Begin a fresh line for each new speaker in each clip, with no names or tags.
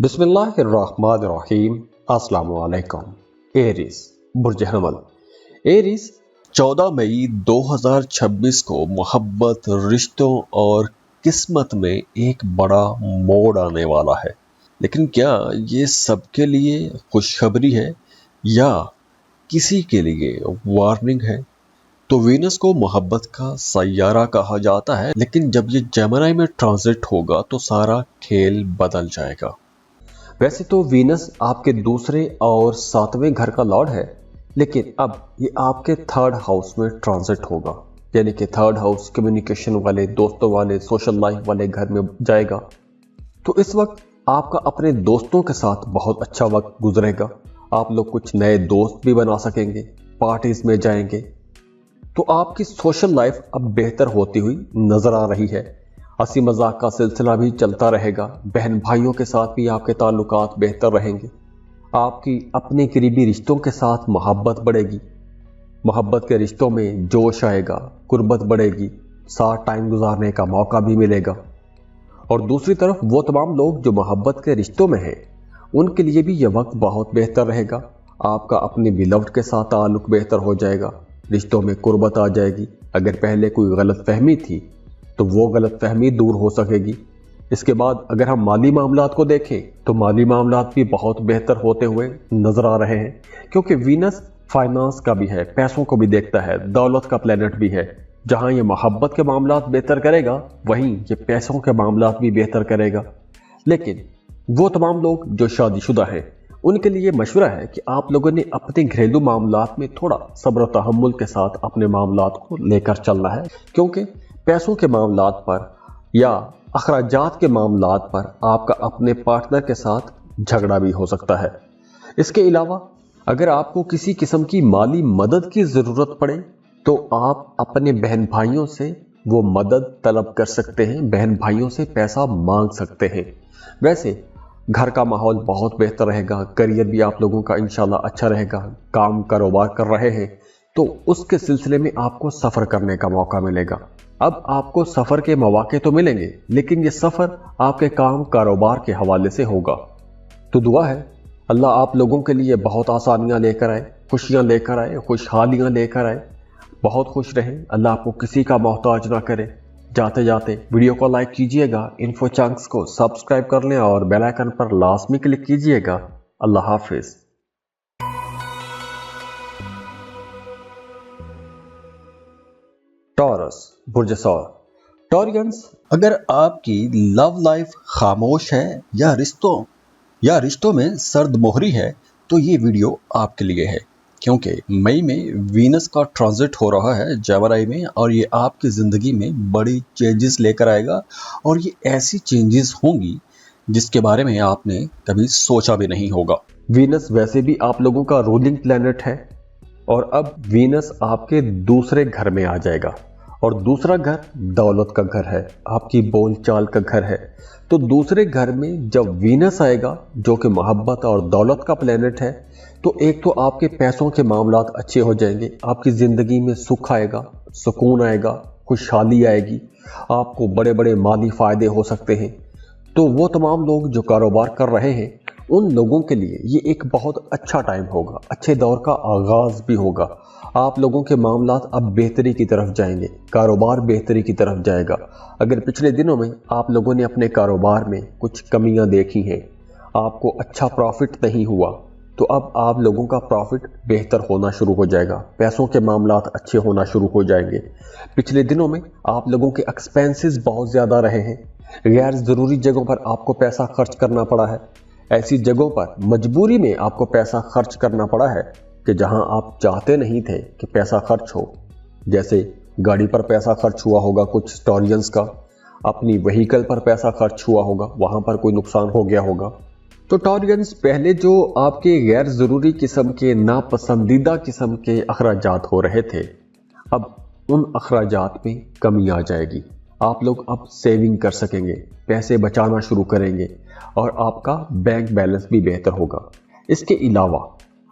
बिस्मिल्लाहिर्रहमानिर्रहीम। अस्सलामु अलैकुम। एरीज बुर्ज हमल। एरीज 14 मई 2026 को मोहब्बत, रिश्तों और किस्मत में एक बड़ा मोड़ आने वाला है। लेकिन क्या ये सबके लिए खुशखबरी है या किसी के लिए वार्निंग है? तो वीनस को मोहब्बत का सैयारा कहा जाता है, लेकिन जब ये जेमिनी में ट्रांजिट होगा तो सारा खेल बदल जाएगा। वैसे तो वीनस आपके दूसरे और 7वें घर का लॉर्ड है, लेकिन अब ये आपके 3rd हाउस में ट्रांजिट होगा, यानी कि 3rd हाउस कम्युनिकेशन वाले, दोस्तों वाले, सोशल लाइफ वाले घर में जाएगा। तो इस वक्त आपका अपने दोस्तों के साथ बहुत अच्छा वक्त गुजरेगा। आप लोग कुछ नए दोस्त भी बना सकेंगे, पार्टीज में जाएंगे। तो आपकी सोशल लाइफ अब बेहतर होती हुई नजर आ रही है। हंसी मजाक का सिलसिला भी चलता रहेगा। बहन भाइयों के साथ भी आपके ताल्लुकात बेहतर रहेंगे। आपकी अपने करीबी रिश्तों के साथ मोहब्बत बढ़ेगी। मोहब्बत के रिश्तों में जोश आएगा, कुर्बत बढ़ेगी, साथ टाइम गुजारने का मौका भी मिलेगा। और दूसरी तरफ वो तमाम लोग जो मोहब्बत के रिश्तों में हैं, उनके लिए भी यह वक्त बहुत बेहतर रहेगा। आपका अपने बिलव्ड के साथ ताल्लुक बेहतर हो जाएगा, रिश्तों में कुर्बत आ जाएगी। अगर पहले कोई गलत फहमी थी तो वो गलत फहमी दूर हो सकेगी। इसके बाद अगर हम माली मामलात को देखें तो माली मामलात भी बहुत बेहतर होते हुए नजर आ रहे हैं, क्योंकि वीनस फाइनेंस का भी है, पैसों को भी देखता है, दौलत का प्लेनेट भी है। जहां ये मोहब्बत के मामलात बेहतर करेगा, वहीं ये पैसों के मामलात भी बेहतर करेगा। लेकिन वो तमाम लोग जो शादीशुदा हैं, उनके लिए मशवरा है कि आप लोगों ने अपने घरेलू मामलात में थोड़ा सब्र और तहम्मुल के साथ अपने मामलात को लेकर चलना है, क्योंकि पैसों के मामलात पर या अखराजात के मामलात पर आपका अपने पार्टनर के साथ झगड़ा भी हो सकता है। इसके अलावा अगर आपको किसी किस्म की माली मदद की ज़रूरत पड़े तो आप अपने बहन भाइयों से वो मदद तलब कर सकते हैं, बहन भाइयों से पैसा मांग सकते हैं। वैसे घर का माहौल बहुत बेहतर रहेगा, करियर भी आप लोगों का इंशाल्लाह अच्छा रहेगा। काम कारोबार कर रहे हैं तो उसके सिलसिले में आपको सफ़र करने का मौका मिलेगा। अब आपको सफ़र के मौके तो मिलेंगे, लेकिन ये सफ़र आपके काम कारोबार के हवाले से होगा। तो दुआ है अल्लाह आप लोगों के लिए बहुत आसानियां लेकर आए, खुशियां लेकर आए, खुशहालियां लेकर आए। बहुत खुश रहें, अल्लाह आपको किसी का मोहताज ना करे। जाते जाते वीडियो को लाइक कीजिएगा, इन्फो चंक्स को सब्सक्राइब कर लें और बेल आइकन पर लाजमी क्लिक कीजिएगा। अल्लाह हाफिज। टॉरस बुर्ज सौर। टॉरियंस, अगर आपकी लव लाइफ खामोश है या रिश्तों में सर्द मोहरी है तो ये वीडियो आपके लिए है, क्योंकि मई में वीनस का ट्रांजिट हो रहा है जेमिनी में, और ये आपकी ज़िंदगी में बड़ी चेंजेस लेकर आएगा। और ये ऐसी चेंजेस होंगी जिसके बारे में आपने कभी सोचा भी नहीं होगा। वीनस वैसे भी आप लोगों का रूलिंग प्लैनेट है, और अब वीनस आपके दूसरे घर में आ जाएगा। और दूसरा घर दौलत का घर है, आपकी बोलचाल का घर है। तो दूसरे घर में जब वीनस आएगा, जो कि मोहब्बत और दौलत का प्लेनेट है, तो एक तो आपके पैसों के मामलात अच्छे हो जाएंगे, आपकी ज़िंदगी में सुख आएगा, सुकून आएगा, खुशहाली आएगी, आपको बड़े बड़े माली फ़ायदे हो सकते हैं। तो वो तमाम लोग जो कारोबार कर रहे हैं, उन लोगों के लिए ये एक बहुत अच्छा टाइम होगा, अच्छे दौर का आगाज़ भी होगा। आप लोगों के मामलात अब बेहतरी की तरफ जाएंगे, कारोबार बेहतरी की तरफ जाएगा। अगर पिछले दिनों में आप लोगों ने अपने कारोबार में कुछ कमियां देखी हैं, आपको अच्छा प्रॉफिट नहीं हुआ, तो अब आप लोगों का प्रॉफिट बेहतर होना शुरू हो जाएगा, पैसों के मामलात अच्छे होना शुरू हो जाएंगे। पिछले दिनों में आप लोगों के एक्सपेंसेस बहुत ज़्यादा रहे हैं, गैर ज़रूरी जगहों पर आपको पैसा खर्च करना पड़ा है। ऐसी जगहों पर मजबूरी में आपको पैसा खर्च करना पड़ा है कि जहां आप चाहते नहीं थे कि पैसा खर्च हो। जैसे गाड़ी पर पैसा खर्च हुआ होगा कुछ टॉरियंस का, अपनी व्हीकल पर पैसा खर्च हुआ होगा, वहां पर कोई नुकसान हो गया होगा। तो टॉरियंस, पहले जो आपके गैर ज़रूरी किस्म के, नापसंदीदा किस्म के अखराजात हो रहे थे, अब उन अखराजात में कमी आ जाएगी। आप लोग अब सेविंग कर सकेंगे, पैसे बचाना शुरू करेंगे, और आपका बैंक बैलेंस भी बेहतर होगा। इसके अलावा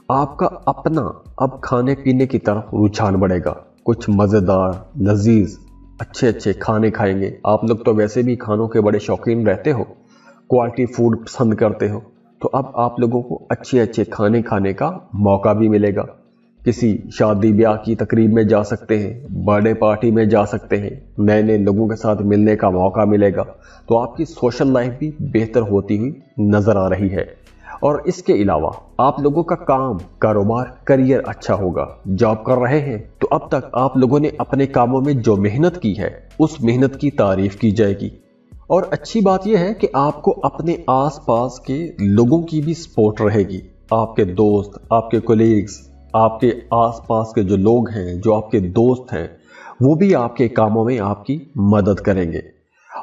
आपका अपना अब खाने पीने की तरफ रुझान बढ़ेगा। कुछ मज़ेदार, लजीज, अच्छे अच्छे खाने खाएंगे। आप लोग तो वैसे भी खानों के बड़े शौकीन रहते हो, क्वालिटी फूड पसंद करते हो तो अब आप लोगों को अच्छे अच्छे खाने खाने का मौका भी मिलेगा। किसी शादी ब्याह की तकरीब में जा सकते हैं, बर्थडे पार्टी में जा सकते हैं, नए नए लोगों के साथ मिलने का मौका मिलेगा। तो आपकी सोशल लाइफ भी बेहतर होती हुई नजर आ रही है। और इसके अलावा आप लोगों का काम, कारोबार, करियर अच्छा होगा। जॉब कर रहे हैं तो अब तक आप लोगों ने अपने कामों में जो मेहनत की है उस मेहनत की तारीफ की जाएगी। और अच्छी बात यह है कि आपको अपने आसपास के लोगों की भी सपोर्ट रहेगी। आपके दोस्त, आपके कोलीग्स, आपके आसपास के जो लोग हैं, जो आपके दोस्त हैं, वो भी आपके कामों में आपकी मदद करेंगे।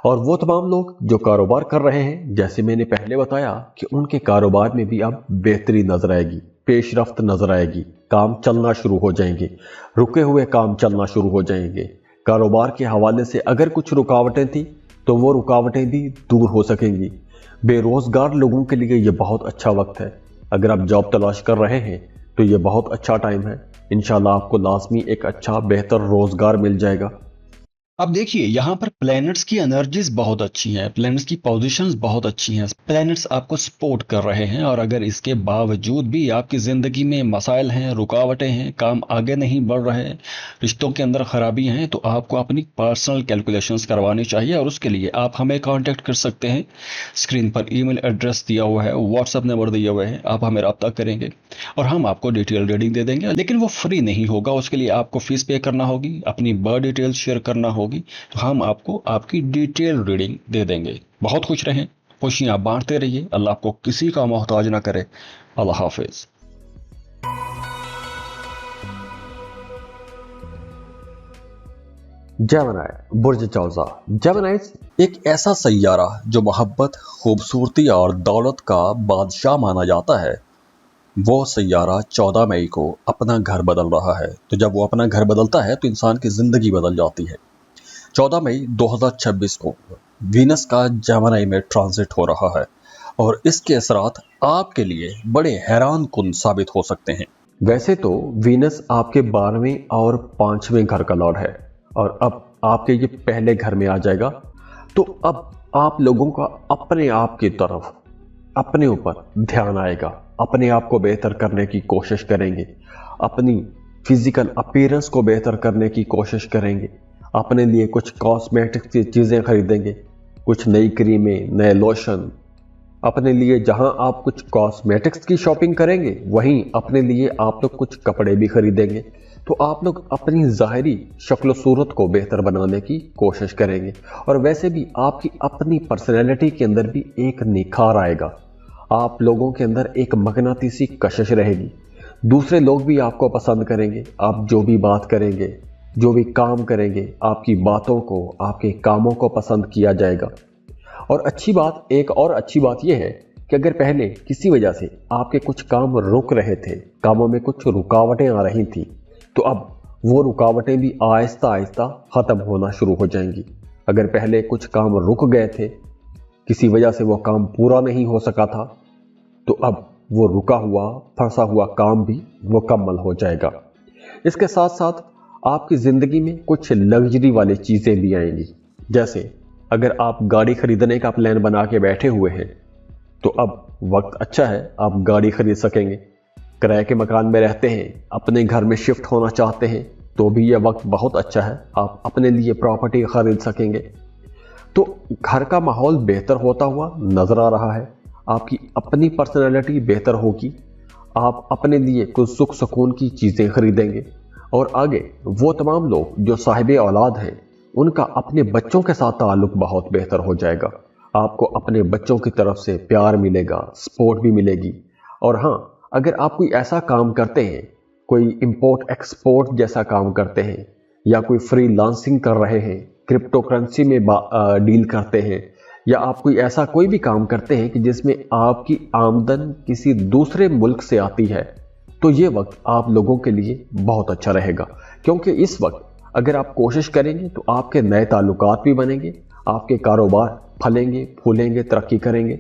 और वो तमाम लोग जो कारोबार कर रहे हैं, जैसे मैंने पहले बताया कि उनके कारोबार में भी अब बेहतरी नजर आएगी, पेशरफ्त नजर आएगी, काम चलना शुरू हो जाएंगे, रुके हुए काम चलना शुरू हो जाएंगे। कारोबार के हवाले से अगर कुछ रुकावटें थी तो वो रुकावटें भी दूर हो सकेंगी। बेरोजगार लोगों के लिए ये बहुत अच्छा वक्त है। अगर आप जॉब तलाश कर रहे हैं तो ये बहुत अच्छा टाइम है। इंशाल्लाह आपको लाजमी एक अच्छा बेहतर रोजगार मिल जाएगा।
अब देखिए यहाँ पर प्लैनेट्स की एनर्जीज बहुत अच्छी हैं, प्लैनेट्स की पोजीशंस बहुत अच्छी हैं, प्लैनेट्स आपको सपोर्ट कर रहे हैं। और अगर इसके बावजूद भी आपकी ज़िंदगी में मसाइल हैं, रुकावटें हैं, काम आगे नहीं बढ़ रहे हैं, रिश्तों के अंदर ख़राबी हैं, तो आपको अपनी पर्सनल कैलकुलेशंस करवानी चाहिए। और उसके लिए आप हमें कांटेक्ट कर सकते हैं। स्क्रीन पर ईमेल एड्रेस दिया हुआ है, व्हाट्सएप नंबर दिया हुआ है, आप हमें रब्ता करेंगे और हम आपको डिटेल रीडिंग दे देंगे। लेकिन वो फ्री नहीं होगा, उसके लिए आपको फीस पे करना होगी, अपनी बर्थ डिटेल्स शेयर करना होगी, तो हम आपको आपकी डिटेल रीडिंग दे देंगे। बहुत खुश रहें, खुशियां बांटते रहिए। अल्लाह आपको किसी का मोहताज ना करे। अल्लाह हाफिज।
जेमिनी, बुर्ज चौजा। जेमिनाइज एक ऐसा सैयारा जो मोहब्बत, खूबसूरती और दौलत का बादशाह माना जाता है। वो सैयारा 14 मई को अपना घर बदल रहा है। तो जब वो अपना घर बदलता है तो इंसान की जिंदगी बदल जाती है। 14 मई 2026 को वीनस का जेमिनी में ट्रांजिट हो रहा है और इसके असरात आपके लिए बड़े हैरान कुन साबित हो सकते हैं। वैसे तो वीनस आपके 12वें और 5वें घर का लॉर्ड है और अब आपके ये पहले घर में आ जाएगा। तो अब आप लोगों का अपने आप की तरफ, अपने ऊपर ध्यान आएगा, अपने आप को बेहतर करने की कोशिश करेंगे, अपनी फिजिकल अपीयरेंस को बेहतर करने की कोशिश करेंगे, अपने लिए कुछ कॉस्मेटिक्स की चीज़ें खरीदेंगे, कुछ नई क्रीमें, नए लोशन। अपने लिए जहां आप कुछ कॉस्मेटिक्स की शॉपिंग करेंगे वहीं अपने लिए आप लोग कुछ कपड़े भी खरीदेंगे। तो आप लोग अपनी ज़ाहिरी शक्ल सूरत को बेहतर बनाने की कोशिश करेंगे और वैसे भी आपकी अपनी पर्सनैलिटी के अंदर भी एक निखार आएगा। आप लोगों के अंदर एक मगनातीसी कशिश रहेगी। दूसरे लोग भी आपको पसंद करेंगे। आप जो भी बात करेंगे, जो भी काम करेंगे, आपकी बातों को, आपके कामों को पसंद किया जाएगा। और एक और अच्छी बात यह है कि अगर पहले किसी वजह से आपके कुछ काम रुक रहे थे, कामों में कुछ रुकावटें आ रही थी, तो अब वो रुकावटें भी आहिस्ता आहिस्ता ख़त्म होना शुरू हो जाएंगी। अगर पहले कुछ काम रुक गए थे, किसी वजह से वो काम पूरा नहीं हो सका था, तो अब वो रुका हुआ, फंसा हुआ काम भी मुकम्मल हो जाएगा। इसके साथ साथ आपकी ज़िंदगी में कुछ लग्जरी वाली चीज़ें भी आएंगी। जैसे अगर आप गाड़ी खरीदने का प्लान बना के बैठे हुए हैं तो अब वक्त अच्छा है, आप गाड़ी खरीद सकेंगे। किराए के मकान में रहते हैं, अपने घर में शिफ्ट होना चाहते हैं, तो भी यह वक्त बहुत अच्छा है, आप अपने लिए प्रॉपर्टी खरीद सकेंगे। तो घर का माहौल बेहतर होता हुआ नजर आ रहा है। आपकी अपनी पर्सनैलिटी बेहतर होगी। आप अपने लिए कुछ सुख सुकून की चीज़ें खरीदेंगे। और आगे वो तमाम लोग जो साहिबे औलाद हैं, उनका अपने बच्चों के साथ ताल्लुक बहुत बेहतर हो जाएगा। आपको अपने बच्चों की तरफ से प्यार मिलेगा, सपोर्ट भी मिलेगी। और हाँ, अगर आप कोई ऐसा काम करते हैं, कोई इंपोर्ट एक्सपोर्ट जैसा काम करते हैं, या कोई फ्रीलांसिंग कर रहे हैं, क्रिप्टो करेंसी में डील करते हैं, या आप कोई भी काम करते हैं कि जिसमें आपकी आमदन किसी दूसरे मुल्क से आती है, तो ये वक्त आप लोगों के लिए बहुत अच्छा रहेगा। क्योंकि इस वक्त अगर आप कोशिश करेंगे तो आपके नए ताल्लुकात भी बनेंगे, आपके कारोबार फलेंगे, फूलेंगे, तरक्की करेंगे।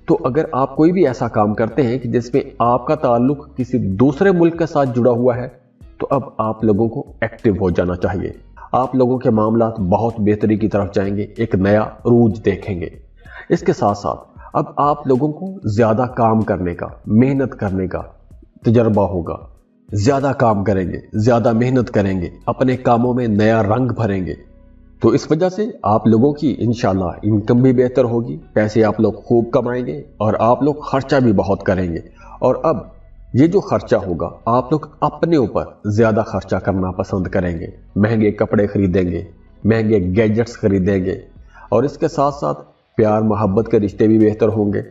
तो अगर आप कोई भी ऐसा काम करते हैं कि जिसमें आपका ताल्लुक किसी दूसरे मुल्क के साथ जुड़ा हुआ है, तो अब आप लोगों को एक्टिव हो जाना चाहिए। आप लोगों के मामलात बहुत बेहतरी की तरफ जाएंगे, एक नया रूज देखेंगे। इसके साथ साथ अब आप लोगों को ज्यादा काम करने का, मेहनत करने का तजर्बा होगा। ज्यादा काम करेंगे, ज्यादा मेहनत करेंगे, अपने कामों में नया रंग भरेंगे, तो इस वजह से आप लोगों की इंशाल्लाह इनकम भी बेहतर होगी, पैसे आप लोग खूब कमाएंगे और आप लोग खर्चा भी बहुत करेंगे। और अब ये जो खर्चा होगा, आप लोग अपने ऊपर ज्यादा खर्चा करना पसंद करेंगे, महंगे कपड़े खरीदेंगे, महंगे गैजेट्स खरीदेंगे, और इसके साथ साथ प्यार मोहब्बत के रिश्ते भी बेहतर होंगे।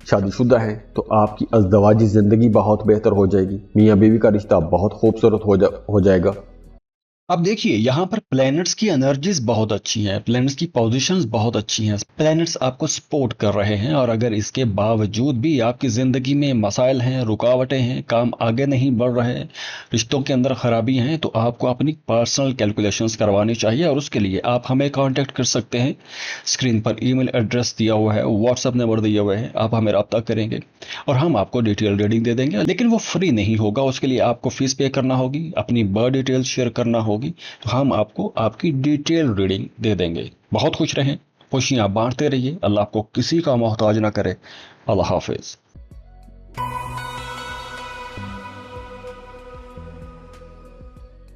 शादीशुदा हैं तो आपकी अज़दवाजी जिंदगी बहुत बेहतर हो जाएगी, मियाँ बीवी का रिश्ता बहुत खूबसूरत हो जाएगा।
अब देखिए यहाँ पर प्लैनेट्स की एनर्जीज बहुत अच्छी हैं, प्लैनेट्स की पोजीशंस बहुत अच्छी हैं, प्लैनेट्स आपको सपोर्ट कर रहे हैं। और अगर इसके बावजूद भी आपकी ज़िंदगी में मसाइल हैं, रुकावटें हैं, काम आगे नहीं बढ़ रहे, रिश्तों के अंदर खराबी हैं, तो आपको अपनी पर्सनल कैलकुलेशंस करवानी चाहिए। और उसके लिए आप हमें कांटेक्ट कर सकते हैं। स्क्रीन पर ईमेल एड्रेस दिया हुआ है, व्हाट्सएप नंबर दिया हुआ है, आप हमें रब्ता करेंगे और हम आपको डिटेल रीडिंग दे देंगे। लेकिन वो फ्री नहीं होगा, उसके लिए आपको फीस पे करना होगी, अपनी बर्थ डिटेल शेयर करना होगी, तो हम आपको आपकी डिटेल रीडिंग दे देंगे। बहुत खुश रहें, खुशियां बांटते रहिए, अल्लाह आपको किसी का मोहताज ना करे। अल्लाह हाफिज।